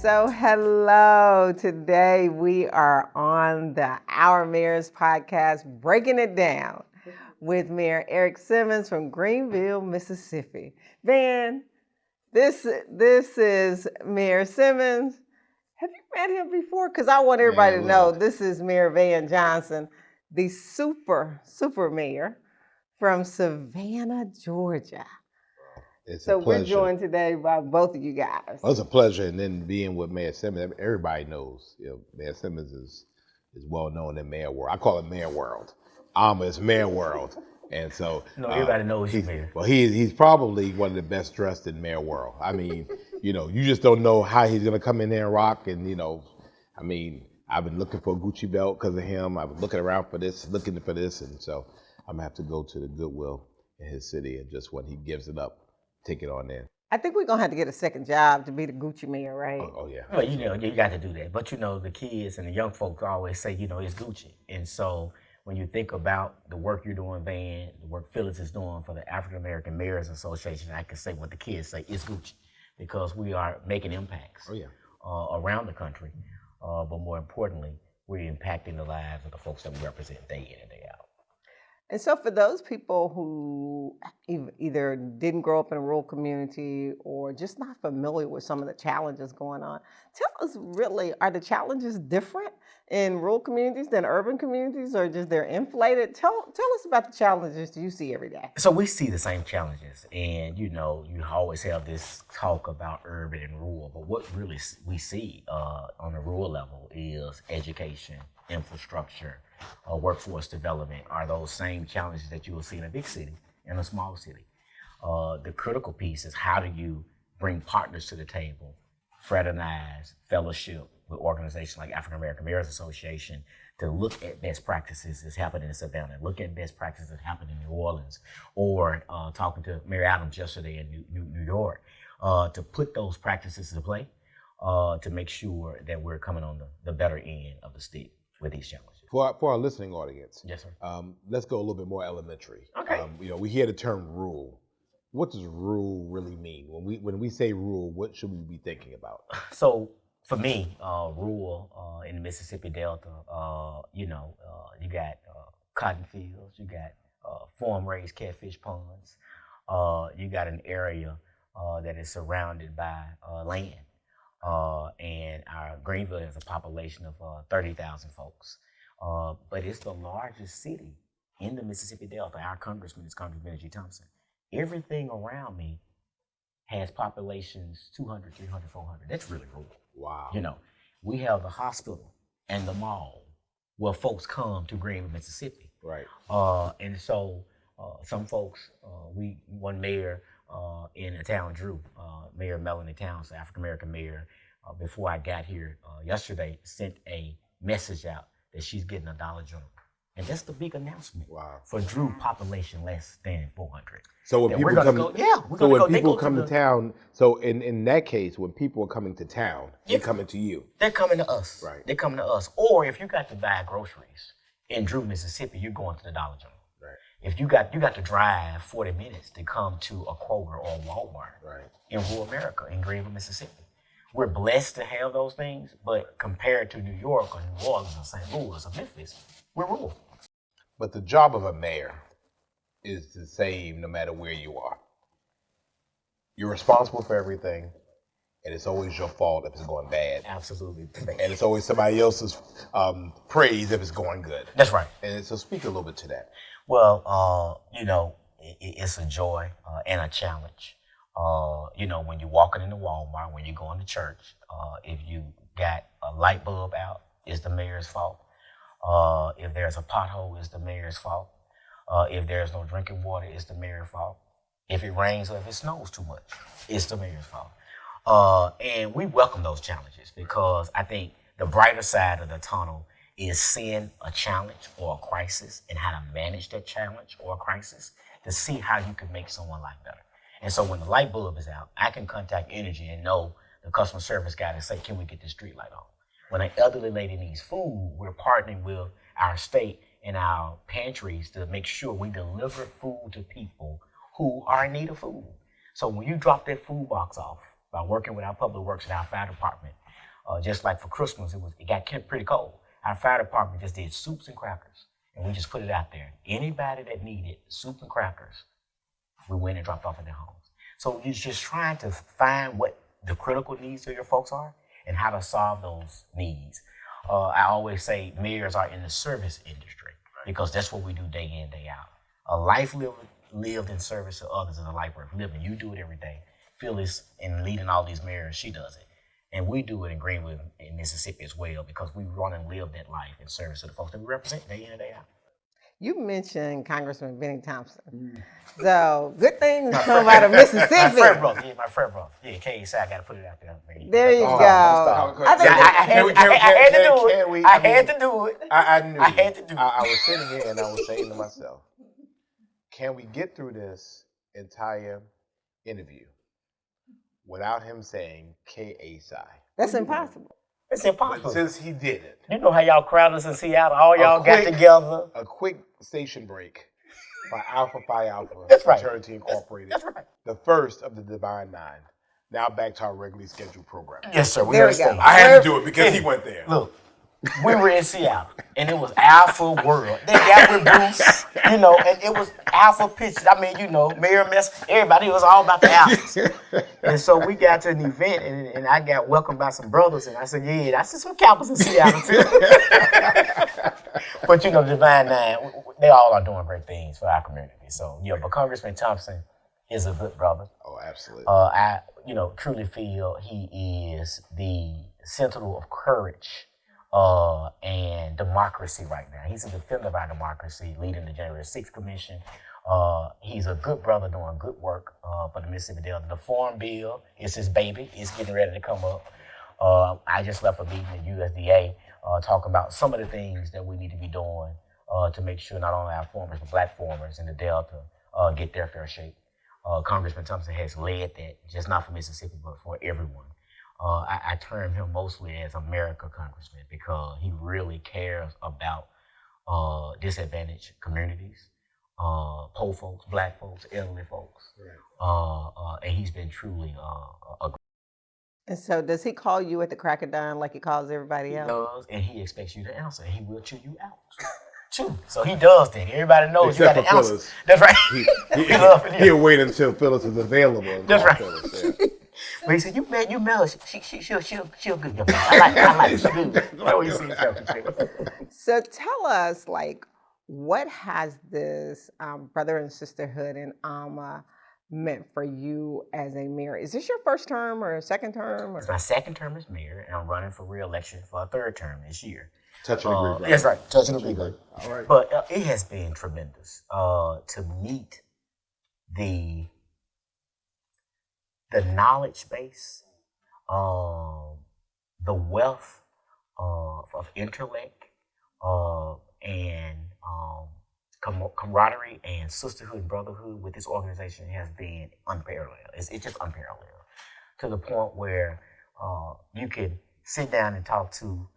So hello. Today we are on the Our Mayor's podcast, Breaking It Down, with Mayor Errick Simmons from Greenville, Mississippi. Van, this is Mayor Simmons. Have you met him before? Because I want everybody to know this is Mayor Van Johnson, the super mayor from Savannah, Georgia. So we're joined today by both of you guys. Well, it's a pleasure, and then being with Mayor Simmons, everybody knows. Mayor Simmons is well known in Mayor World. I call it Mayor World. AAMA is Mayor World, and so everybody knows he's Mayor. Well, he's probably one of the best dressed in Mayor World. I mean, you just don't know how he's gonna come in there and rock. And I mean, I've been looking for a Gucci belt because of him. I've been looking around for this, and so I'm gonna have to go to the Goodwill in his city, and just when he gives it up, take it on in. I think we're gonna have to get a second job to be the Gucci mayor, right? Oh yeah. Well, you got to do that. But the kids and the young folks always say, it's Gucci. And so when you think about the work you're doing, Van, the work Phyllis is doing for the African American Mayors Association, I can say what the kids say, it's Gucci, because we are making impacts around the country. But more importantly, we're impacting the lives of the folks that we represent day in and day out. And so for those people who either didn't grow up in a rural community or just not familiar with some of the challenges going on, tell us really, are the challenges different in rural communities than urban communities, or just they're inflated? Tell us about the challenges you see every day. So we see the same challenges, and you always have this talk about urban and rural, but what really we see on the rural level is education, infrastructure, workforce development are those same challenges that you will see in a big city, in a small city. The critical piece is, how do you bring partners to the table, fraternize, fellowship with organizations like African American Mayors Association to look at best practices that's happening in Savannah, look at best practices that happen in New Orleans, or talking to Mayor Adams yesterday in New York, to put those practices into play to make sure that we're coming on the better end of the stick with these challenges. For our listening audience, yes, sir. Let's go a little bit more elementary. Okay. We hear the term rural. What does rural really mean? When we say rural, what should we be thinking about? So for me, rural in the Mississippi Delta, you got cotton fields, you got farm-raised catfish ponds, you got an area that is surrounded by land, and our Greenville has a population of 30,000 folks. But it's the largest city in the Mississippi Delta. Our congressman is Congressman G. Thompson. Everything around me has populations 200, 300, 400. That's really rural. Wow. We have the hospital and the mall where folks come to Greenville, Mississippi. Right. And so some folks, one mayor in a town, Drew, Mayor Melanie Towns, African American mayor, before I got here yesterday, sent a message out that she's getting a Dollar General. And that's the big announcement. Wow. For Drew population less than 400. So when people come to town, so in that case, when people are coming to town, they're coming to you. They're coming to us. Right. They're coming to us. Or if you got to buy groceries in Drew, Mississippi, you're going to the Dollar General. Right. If you got to drive 40 minutes to come to a Kroger or a Walmart in rural America, in Greenville, Mississippi. We're blessed to have those things, but compared to New York or New Orleans or St. Louis or Memphis, we're rural. But the job of a mayor is the same no matter where you are. You're responsible for everything, and it's always your fault if it's going bad. Absolutely. And it's always somebody else's praise if it's going good. That's right. And so speak a little bit to that. Well, it's a joy and a challenge. When you're walking into Walmart, when you're going to church, if you got a light bulb out, it's the mayor's fault. If there's a pothole, it's the mayor's fault. If there's no drinking water, it's the mayor's fault. If it rains or if it snows too much, it's the mayor's fault. And we welcome those challenges, because I think the brighter side of the tunnel is seeing a challenge or a crisis and how to manage that challenge or a crisis to see how you can make someone's life better. And so when the light bulb is out, I can contact Energy and know the customer service guy to say, can we get this street light on? When an elderly lady needs food, we're partnering with our state and our pantries to make sure we deliver food to people who are in need of food. So when you drop that food box off by working with our public works and our fire department, Just like for Christmas, it got pretty cold. Our fire department just did soups and crackers, and we just put it out there. Anybody that needed soup and crackers, we went and dropped off at their homes. So you're just trying to find what the critical needs of your folks are and how to solve those needs. I always say mayors are in the service industry because that's what we do day in, day out. A life lived in service to others is a life worth living. You do it every day. Phyllis, in leading all these mayors, she does it. And we do it in Greenwood, in Mississippi as well, because we run and live that life in service to the folks that we represent day in and day out. You mentioned Congressman Benny Thompson. So good things come out of Mississippi. My friend brother. Yeah, KSI, I got to put it out there. There you go. I had to do it. I was sitting here and I was saying to myself, can we get through this entire interview without him saying KSI? That's impossible. It's impossible. But since he did it. You know how y'all crowd us in Seattle, all y'all got together. A quick station break by Alpha Phi Alpha Fraternity Incorporated. That's right. The first of the Divine Nine. Now back to our regularly scheduled program. Yes, sir. There we go. I had to do it because he went there. Look, we were in Seattle, and it was Alpha World. They got with Bruce, and it was Alpha Pitches. I mean, Mayor Mess, everybody was all about the Alphas. And so we got to an event, and I got welcomed by some brothers, and I said, yeah, I see some Kappas in Seattle, too. But, Divine Nine, they all are doing great things for our community. So, but Congressman Thompson is a good brother. Oh, absolutely. I truly feel he is the sentinel of courage and democracy right now. He's a defender of our democracy, leading the January 6th Commission. He's a good brother doing good work for the Mississippi Delta. The Farm Bill is his baby. It's getting ready to come up. I just left a meeting at USDA talking about some of the things that we need to be doing to make sure not only our farmers, but black farmers in the Delta get their fair shake. Congressman Thompson has led that, just not for Mississippi, but for everyone. I term him mostly as America Congressman because he really cares about disadvantaged communities, poor folks, black folks, elderly folks. Right. And he's been truly a great. And so does he call you at the crack of dawn like he calls everybody else? He does, and he expects you to answer. He will chew you out. Chew. So he does that. Everybody knows except you got to answer. Phyllis. That's right. He'll wait until Phyllis is available. That's right. Phyllis, yeah. But he said, you Mel, she'll good. I like she good. That's what he said. So tell us, what has this brother and sisterhood in AAMA meant for you as a mayor? Is this your first term or second term? It's my second term as mayor, and I'm running for re-election for a third term this year. Touch and agree, right? That's right. Touch and agree. All right. But it has been tremendous to meet the knowledge base, the wealth of intellect, and camaraderie and sisterhood and brotherhood with this organization has been unparalleled. It's just unparalleled to the point where you can sit down and talk to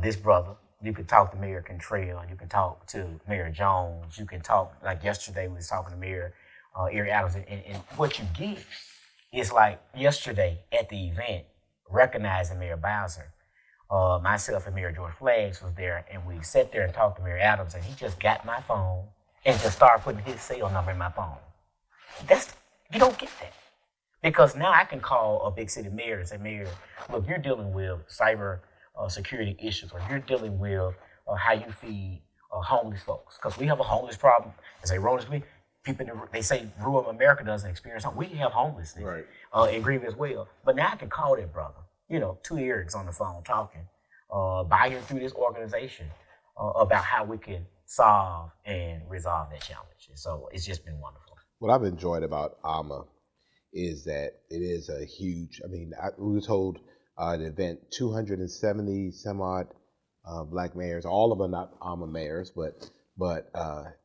this brother. You can talk to Mayor Cantrell. You can talk to Mayor Jones. You can talk, like yesterday we was talking to Mayor Errick Adams. And what you get is like yesterday at the event, recognizing Mayor Bowser. Myself and Mayor George Flaggs was there, and we sat there and talked to Mayor Adams, and he just got my phone and just started putting his cell number in my phone. You don't get that. Because now I can call a big city mayor and say, Mayor, look, you're dealing with cyber security issues, or you're dealing with how you feed homeless folks. Because we have a homeless problem. As ironically, people, they say rural America doesn't experience homelessness. We have homelessness in Greenville as well. But now I can call that brother, two earrings on the phone talking, by and through this organization about how we can solve and resolve that challenge. And so it's just been wonderful. What I've enjoyed about AAMA is that it is a huge, we were told the event, 270 some odd black mayors, all of them are not AAMA mayors, but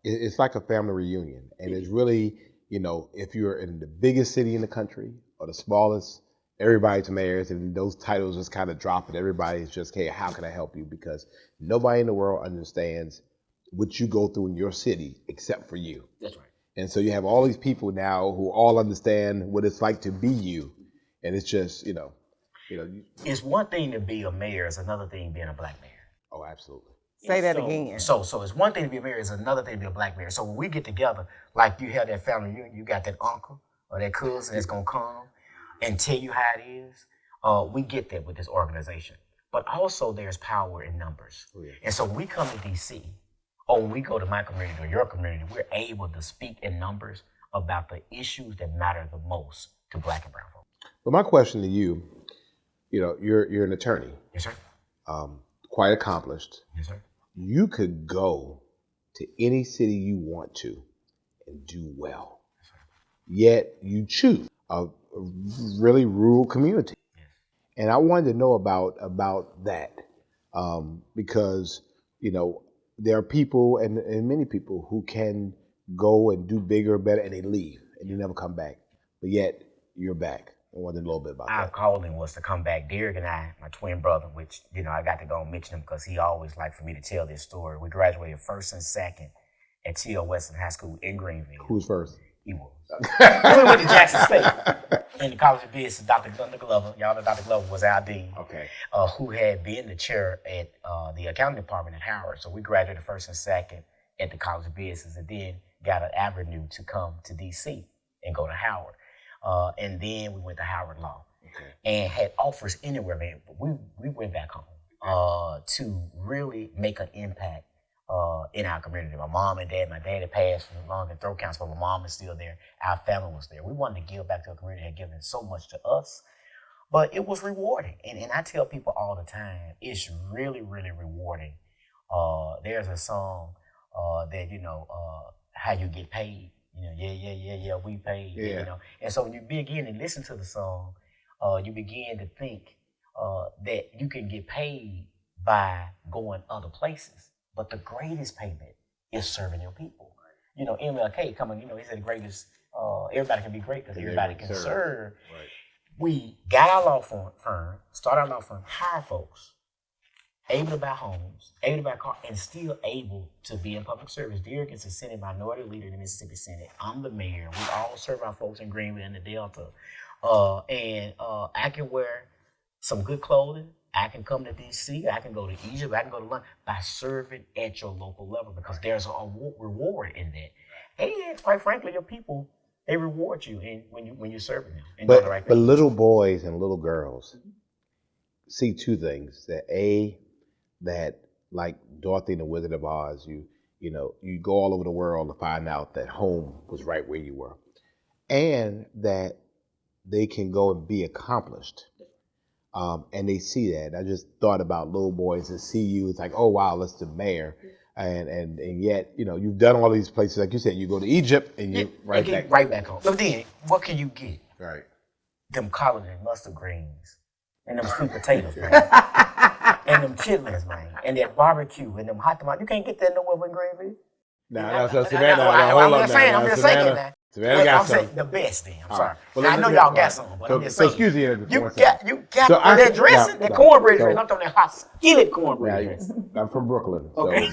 it's like a family reunion. And it's really, if you're in the biggest city in the country or the smallest, everybody's mayors, and those titles just kind of drop, and everybody's just, hey, how can I help you? Because nobody in the world understands what you go through in your city except for you. That's right. And so you have all these people now who all understand what it's like to be you. And it's just, It's one thing to be a mayor, it's another thing being a black mayor. Oh, absolutely. Say that So- again. So it's one thing to be a mayor, it's another thing to be a black mayor. So when we get together, like you have that family reunion, you got that uncle or that cousin that's gonna come and tell you how it is. We get that with this organization. But also there's power in numbers. Oh, yeah. And so when we come to DC, or when we go to my community or your community, we're able to speak in numbers about the issues that matter the most to black and brown folks. But my question to you, you're an attorney, Yes, sir. quite accomplished. Yes, sir. You could go to any city you want to and do well. Yet you choose a really rural community. Yes. And I wanted to know about that because, there are people and many people who can go and do bigger, better, and they leave and they never come back. But yet you're back. I wanted a little bit about Our that. calling was to come back. Derek and I, my twin brother, which, I got to go and mention him because he always liked for me to tell this story. We graduated first and second at T.L. Weston High School in Greenville. Who's first? He was. We went to Jackson State. In the College of Business, Dr. Glover, y'all know Dr. Glover was our dean, Okay. who had been the chair at the accounting department at Howard. So we graduated first and second at the College of Business and then got an avenue to come to D.C. and go to Howard. And then we went to Howard Law. Okay. And had offers anywhere, man. But we went back home to really make an impact in our community. My mom and dad, my dad had passed from lung and throat cancer, but my mom is still there. Our family was there. We wanted to give back to a community that had given so much to us, but it was rewarding. And I tell people all the time, it's really, really rewarding. There's a song that, how you get paid. We paid. Yeah. And so when you begin to listen to the song, you begin to think that you can get paid by going other places. But the greatest payment is serving your people. MLK coming, he said the greatest, everybody can be great because everybody can serve. Right. We got our law firm, started our law firm, hire folks, able to buy homes, able to buy cars, and still able to be in public service. Derek is a Senate minority leader in the Mississippi Senate. I'm the mayor. We all serve our folks in Greenville and the Delta. And I can wear some good clothing. I can come to D.C., I can go to Egypt, I can go to London by serving at your local level because there's a reward in that. And quite frankly, your people, they reward you when you're serving them. And doing the right But thing. little boys and little girls see two things. That like Dorothy and the Wizard of Oz, you go all over the world to find out that home was right where you were. And that they can go and be accomplished. And they see that. I just thought about little boys that see you. It's like, oh wow, that's the mayor, and yet you've done all these places. Like you said, you go to Egypt and you're right back home. But then, what can you get? Right. Them collard and mustard greens, and them sweet potatoes, man, and them chitlins, man, and that barbecue, and them hot tomatoes. You can't get that nowhere but in Greenville. Now that's Savannah. I'm just saying that. Savannah got I'm saying some. the best thing. I'm All sorry. right. Well, Now, I know y'all got some, but I'm just saying. Excuse me. You one got second. that I- dressing, no, that cornbread so- dressing. I'm talking that hot skillet cornbread Now, dressing. I'm from Brooklyn. So Okay.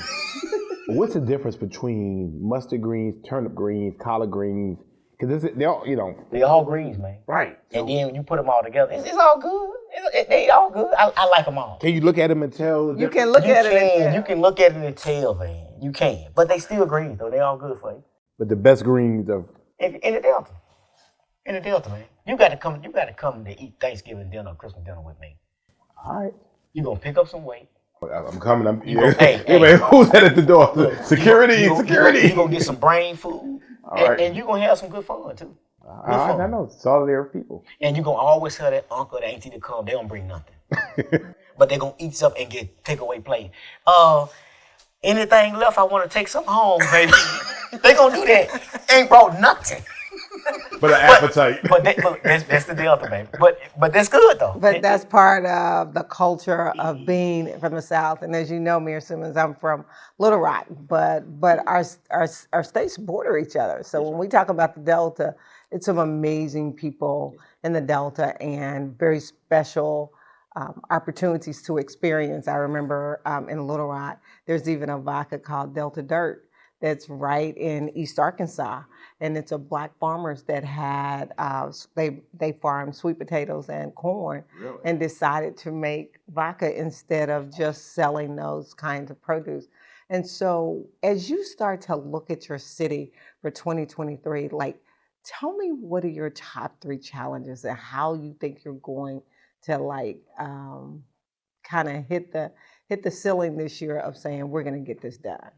what's the difference between mustard greens, turnip greens, collard greens? Because they all, They all greens, man. Right. And then when you put them all together, it's all good. They all good. I like them all. Can you look at them and tell? The You difference? can look at it. And You can look at it and tell, man. You can. But they still greens, though. They all good for you. But the best greens of. In the Delta. In the Delta, man. You got to come to eat Thanksgiving dinner or Christmas dinner with me. All right. You're going to pick up some weight. I'm coming. Hey, Wait, who's that at the door? Security. You're Security. going to get some brain food. All right. And you're going to have some good fun, too. I know. Solidarity people. And you're going to always have that uncle, that auntie to come. They don't bring nothing. But they're going to eat something and get takeaway plate. Anything left, I want to take some home, baby. They going to do that. Ain't brought nothing. But an appetite. But that's the Delta, baby. But that's good, though. But that's part of the culture of being from the South. And as you know, Mayor Simmons, I'm from Little Rock, but our states border each other. So when we talk about the Delta, it's some amazing people in the Delta and very special opportunities to experience. I remember in Little Rock, there's even a vodka called Delta Dirt that's right in East Arkansas, and it's a Black farmers that had they farmed sweet potatoes and corn, Really? and decided to make vodka instead of just selling those kinds of produce. And so, as you start to look at your city for 2023, like, tell me what are your top 3 challenges and how you think you're going to like kind of hit the ceiling this year of saying we're going to get this done.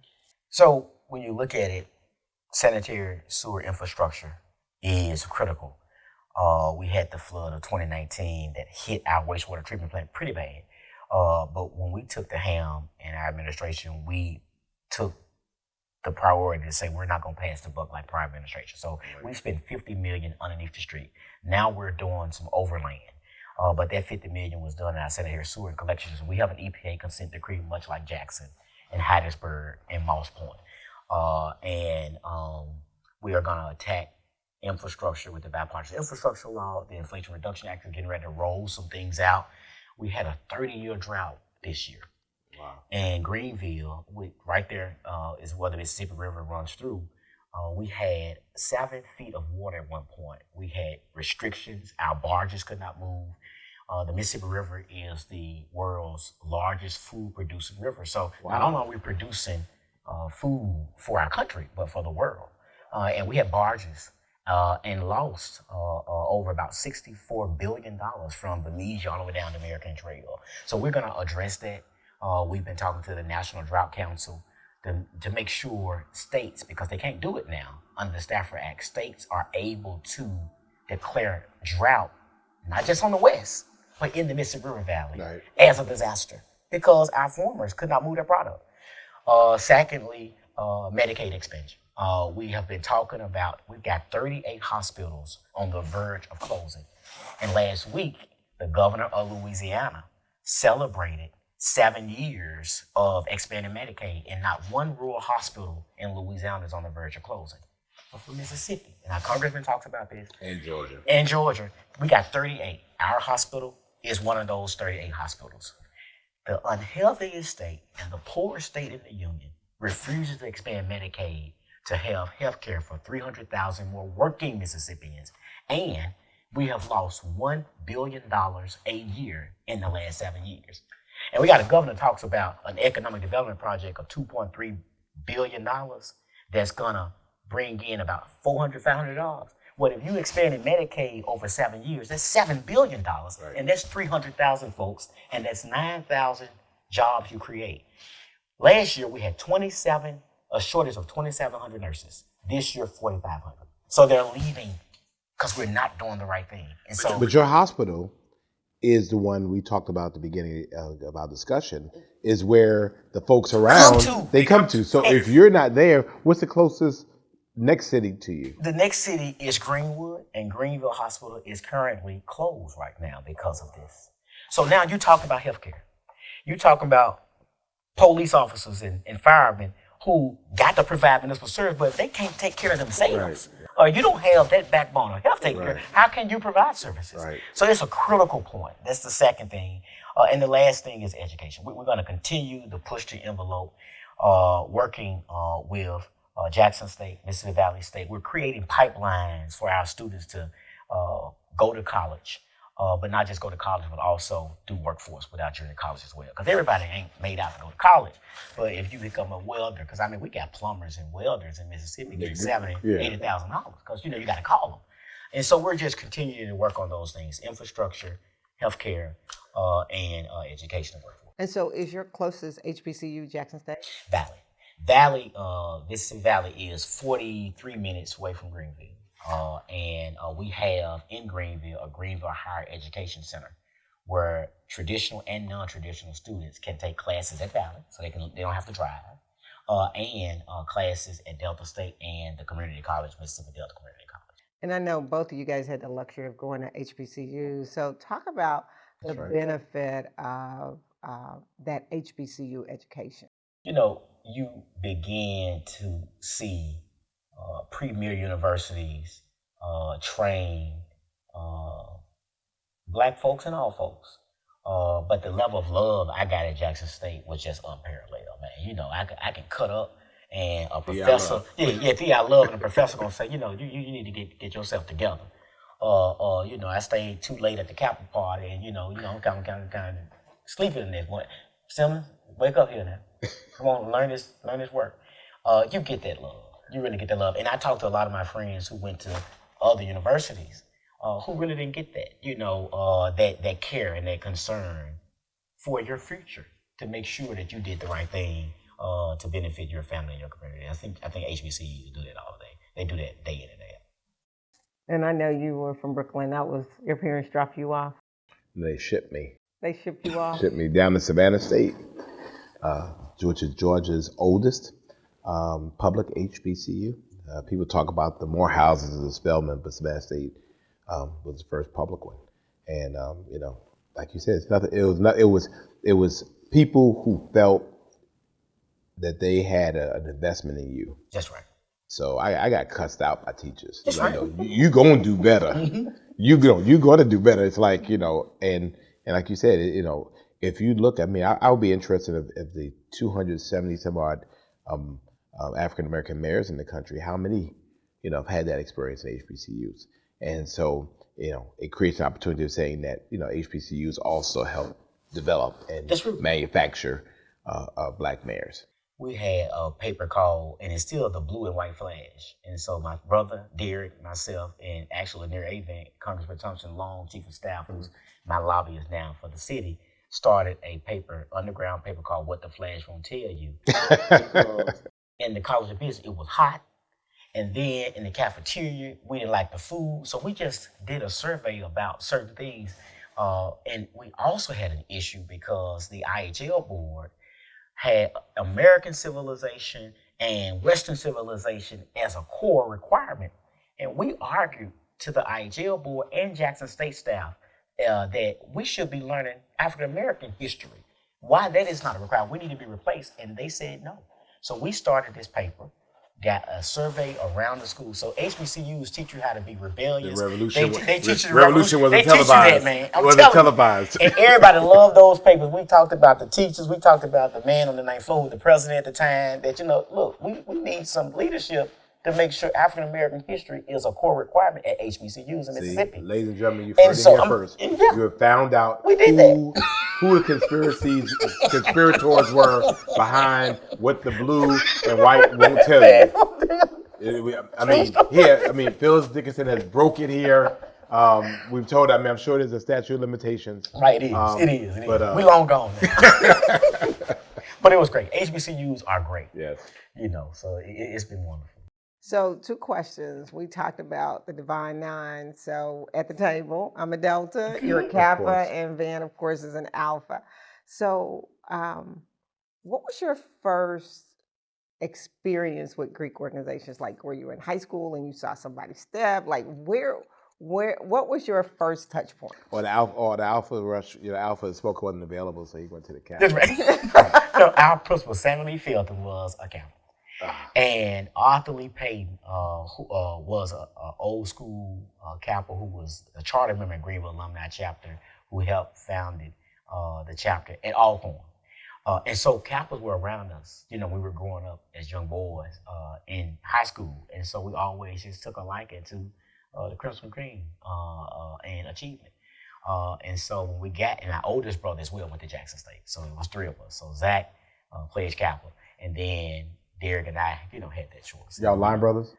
So when you look at it, sanitary sewer infrastructure is critical. We had the flood of 2019 that hit our wastewater treatment plant pretty bad. But when we took the helm in our administration, we took the priority to say we're not going to pass the buck like prior administration. So we spent $50 million underneath the street. Now we're doing some overland. But that $50 million was done in our sanitary sewer collections. We have an EPA consent decree, much like Jackson and Hattiesburg and Moss Point. We are going to attack infrastructure with the bipartisan infrastructure law. The Inflation Reduction Act is getting ready to roll some things out. We had a 30-year drought this year. Wow. And Greenville, right there is where the Mississippi River runs through. We had 7 feet of water at one point. We had restrictions. Our barges could not move. The Mississippi River is the world's largest food-producing river. So not only are we producing food for our country, but for the world. And we had barges and lost over about $64 billion from Belize all the way down the American Trail. So we're going to address that. We've been talking to the National Drought Council to make sure states, because they can't do it now under the Stafford Act, states are able to declare drought, not just on the West, but in the Mississippi River Valley as a disaster because our farmers could not move their product. Secondly, Medicaid expansion. We have been talking about, we've got 38 hospitals on the verge of closing. And last week, the governor of Louisiana celebrated 7 years of expanding Medicaid, and not one rural hospital in Louisiana is on the verge of closing. But for Mississippi, and our congressman talks about this. And Georgia. And Georgia, we got 38. Our hospital is one of those 38 hospitals. The unhealthiest state and the poorest state in the union refuses to expand Medicaid to have health care for 300,000 more working Mississippians. And we have lost $1 billion a year in the last 7 years. And we got a governor that talks about an economic development project of $2.3 billion that's gonna bring in about $400, $500. Well, if you expanded Medicaid over 7 years, that's $7 billion. And that's 300,000 folks, and that's 9,000 jobs you create. Last year, we had a shortage of 2,700 nurses. This year, 4,500. So they're leaving because we're not doing the right thing. And so, but your hospital is the one we talked about at the beginning of our discussion, is where the folks around, come to. So if you're not there, what's the closest next city to you? The next city is Greenwood, and Greenville Hospital is currently closed right now because of this. So now you talk about healthcare. You talking about police officers and firemen who got to provide municipal service, but they can't take care of themselves. You don't have that backbone of health take care. How can you provide services? So it's a critical point. That's the second thing. And the last thing is education. We're going to continue to push the envelope, working with Jackson State, Mississippi Valley State. We're creating pipelines for our students to go to college, but not just go to college, but also do workforce without junior college as well. Because everybody ain't made out to go to college. But if you become a welder, because I mean, we got plumbers and welders in Mississippi getting $70,000, $80,000 because you got to call them. And so we're just continuing to work on those things: infrastructure, healthcare, and education and workforce. And so, is your closest HBCU Jackson State? Valley, Mississippi Valley is 43 minutes away from Greenville. And we have in Greenville a Greenville Higher Education Center where traditional and non-traditional students can take classes at Valley, so they don't have to drive, and classes at Delta State and the community college, Mississippi Delta Community College. And I know both of you guys had the luxury of going to HBCU. So talk about the benefit of that HBCU education. You begin to see premier universities train Black folks and all folks. But the level of love I got at Jackson State was just unparalleled, man. I can cut up And a Thea professor, Love. Thea Love, and a professor gonna say, you know, you need to get yourself together. You know, I stayed too late at the Capitol party, and I'm kind of sleeping in this one. Simmons, wake up here now. Come on, learn this work. You get that love. You really get that love. And I talked to a lot of my friends who went to other universities who really didn't get that. That care and that concern for your future to make sure that you did the right thing to benefit your family and your community. I think HBCUs do that all day. They do that day in and day out. And I know you were from Brooklyn. That was your parents dropped you off. They shipped me. They shipped you off. Shipped me down to Savannah State, which is Georgia's oldest public HBCU. People talk about the Morehouses of the Spelman, but Savannah State was the first public one. And like you said, it's nothing. It was people who felt that they had an investment in you. That's right. So I got cussed out by teachers. That's right. You gonna do better. You gonna do better. It's like, and like you said, if you look at me, I would be interested if the 270 some odd African American mayors in the country, how many, have had that experience in HBCUs. And so, it creates an opportunity of saying that, HBCUs also help develop and manufacture Black mayors. We had a paper called, and it's still the Blue and White Flash. And so my brother, Derek, myself, and actually near Avant, Congressman Thompson Long, Chief of Staff, who's my lobbyist now for the city, started a paper, underground paper called What the Flash Won't Tell You. Because in the College of Business, it was hot. And then in the cafeteria, we didn't like the food. So we just did a survey about certain things. And we also had an issue because the IHL board had American civilization and Western civilization as a core requirement. And we argued to the IHL board and Jackson State staff that we should be learning African American history. Why that is not a requirement, we need to be replaced. And they said no. So we started this paper, got a survey around the school. So HBCUs teach you how to be rebellious. The revolution, they teach you the revolution wasn't televised. They teach you that, man. It wasn't televised. And everybody loved those papers. We talked about the teachers. We talked about the man on the ninth floor, the president at the time. That, look, we need some leadership to make sure African American history is a core requirement at HBCUs in Mississippi. Ladies and gentlemen, you heard it here first. Yeah. You have found out who the conspirators were behind what the blue and white won't tell you. Phyllis Dickerson has broke it here. We've told, I'm sure there's a statute of limitations. Right, it is. But, we long gone now. But it was great. HBCUs are great. Yes. So it's been wonderful. So 2 questions. We talked about the Divine Nine. So at the table, I'm a Delta, you're a Kappa, and Van, of course, is an Alpha. So what was your first experience with Greek organizations? Like, were you in high school and you saw somebody step? Like, what was your first touch point? Or the Alpha rush, Alpha spoke wasn't available, so he went to the Kappa. That's right. No, our principal, Samuel E. Felton, was a Kappa. And Arthur Lee Payton, who was an old school Kappa, who was a charter member in Greenville Alumni Chapter, who helped founded the chapter at Alcorn. And so Kappas were around us. We were growing up as young boys in high school. And so we always just took a liking to the Crimson Cream and achievement. And so when we got, and our oldest brother as well went to Jackson State. So it was 3 of us. So Zach played Kappa. And then Derek and I, had that choice. Y'all line brothers?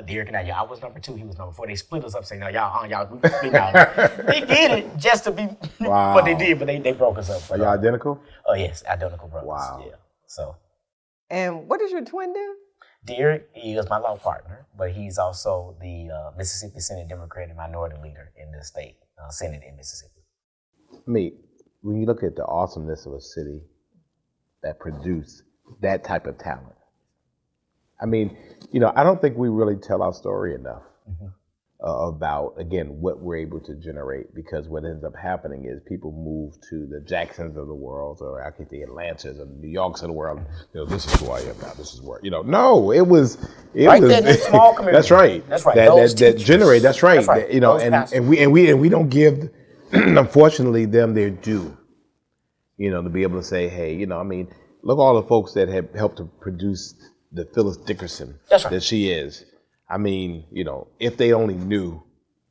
Derek and I, I was number 2, he was number 4. They split us up, saying, no, y'all, they did it just to be what they did, but they broke us up. Are y'all identical? Oh, yes, identical brothers. Wow. Yeah. So. And what does your twin do? Derek is my law partner, but he's also the Mississippi Senate Democratic Minority Leader in the state Senate in Mississippi. When you look at the awesomeness of a city that produced that type of talent, I don't think we really tell our story enough about, again, what we're able to generate, because what ends up happening is people move to the Jacksons of the world, or I think the Atlantas or the New Yorks of the world. This is who I am now. This is where, no, it was right there in that small community. That's right. That's right. That generate. That's right. That's right. And we don't give, unfortunately, them their due. To be able to say, hey, look, all the folks that have helped to produce the Phyllis Dickerson That's right. that she is. I mean, if they only knew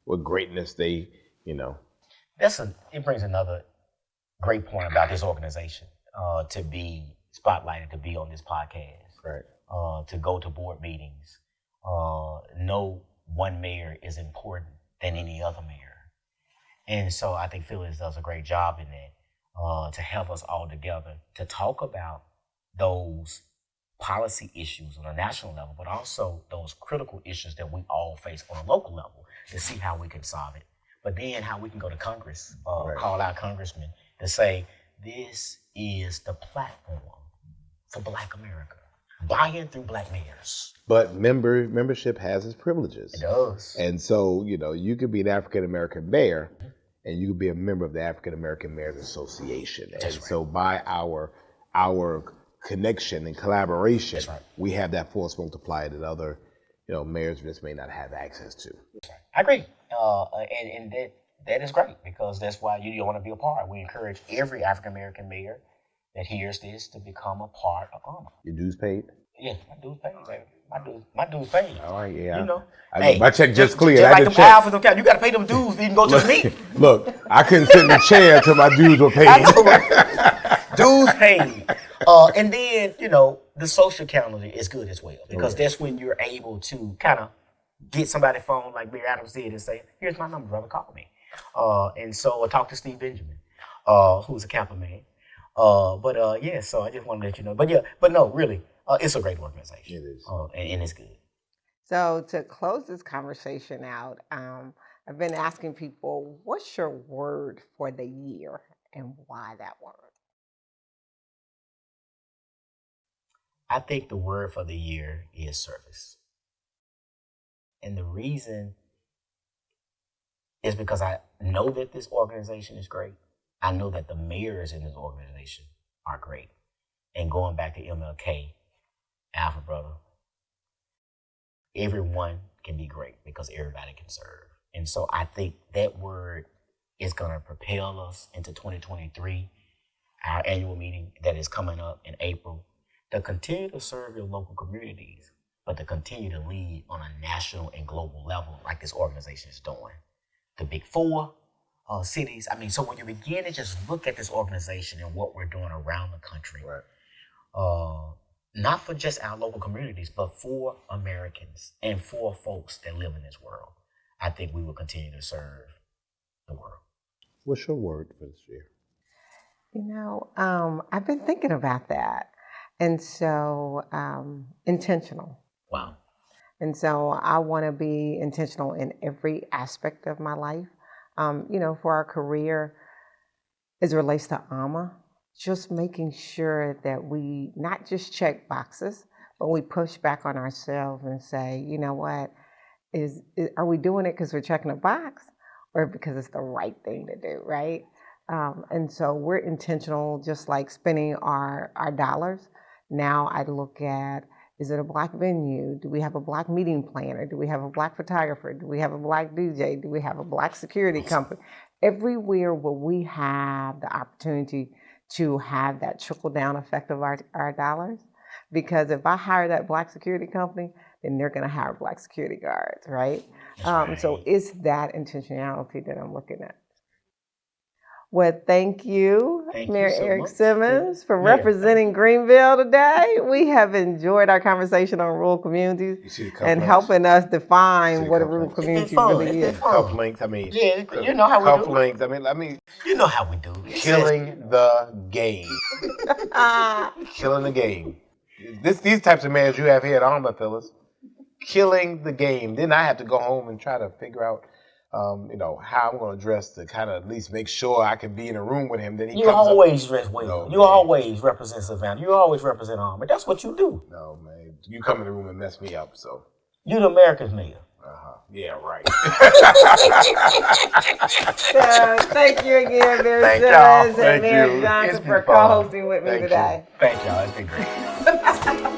what greatness they, It brings another great point about this organization, to be spotlighted, to be on this podcast, right. To go to board meetings. No one mayor is important than any other mayor. And so I think Phyllis does a great job in that, to have us all together to talk about those policy issues on a national level, but also those critical issues that we all face on a local level, to see how we can solve it. But then how we can go to Congress, call out congressmen to say, this is the platform for Black America. Buy-in through Black mayors. But membership has its privileges. It does. And so, you could be an African-American mayor, and you could be a member of the African-American Mayors Association. That's right. So by our connection and collaboration, we have that force multiplier that other, mayors just may not have access to. I agree. And that is great, because that's why you want to be a part. We encourage every African-American mayor that hears this to become a part of AAMA. Your dues paid? Yeah, my dues paid, baby. My dues paid. All right, yeah. Hey, my check just cleared. Just like them powerful, you got to pay them dues to even go to the meeting. Look, I couldn't sit in the chair until my dues were paid. Dues paid. And then, the social calendar is good as well, because that's when you're able to kind of get somebody's phone, like Mayor Adams did, and say, here's my number, brother, call me. And so I talked to Steve Benjamin, who's a Kappa man. So I just want to let you know. But no, really, it's a great organization. It is. And it's good. So to close this conversation out, I've been asking people, what's your word for the year and why that word? I think the word for the year is service. And the reason is because I know that this organization is great. I know that the mayors in this organization are great. And going back to MLK, Alpha Brother, everyone can be great because everybody can serve. And so I think that word is going to propel us into 2023, our annual meeting that is coming up in April, to continue to serve your local communities, but to continue to lead on a national and global level like this organization is doing. The big four cities. So when you begin to just look at this organization and what we're doing around the country, not for just our local communities, but for Americans and for folks that live in this world, I think we will continue to serve the world. What's your word for this year? I've been thinking about that. And so intentional. Wow. And so I want to be intentional in every aspect of my life. For our career, as it relates to AAMA, just making sure that we not just check boxes, but we push back on ourselves and say, you know what, are we doing it because we're checking a box or because it's the right thing to do, right? And so we're intentional, just like spending our dollars. Now I look at, is it a Black venue? Do we have a Black meeting planner? Do we have a Black photographer? Do we have a Black DJ? Do we have a Black security company? Everywhere where we have the opportunity to have that trickle-down effect of our dollars. Because if I hire that Black security company, then they're going to hire Black security guards, right? Right. So it's that intentionality that I'm looking at. Well, thank you, Mayor Errick Simmons, for representing Greenville today. We have enjoyed our conversation on rural communities and helping us define what a rural community really is. Cuff links, you know how we cuff do. links, You know how we do. Killing the game. Killing the game. These types of mayors you have here at AAMA, Phyllis, killing the game. Then I have to go home and try to figure out how I'm going to dress to kind of at least make sure I can be in a room with him. Then you always dress well. You always represent Savannah. You always represent AAMA. That's what you do. No, man. You come in the room and mess me up, so. You the America's mayor. Yeah, right. So, thank you again, Mayor Simmons and Mayor Johnson for co-hosting with me today. Thank y'all. It's been great.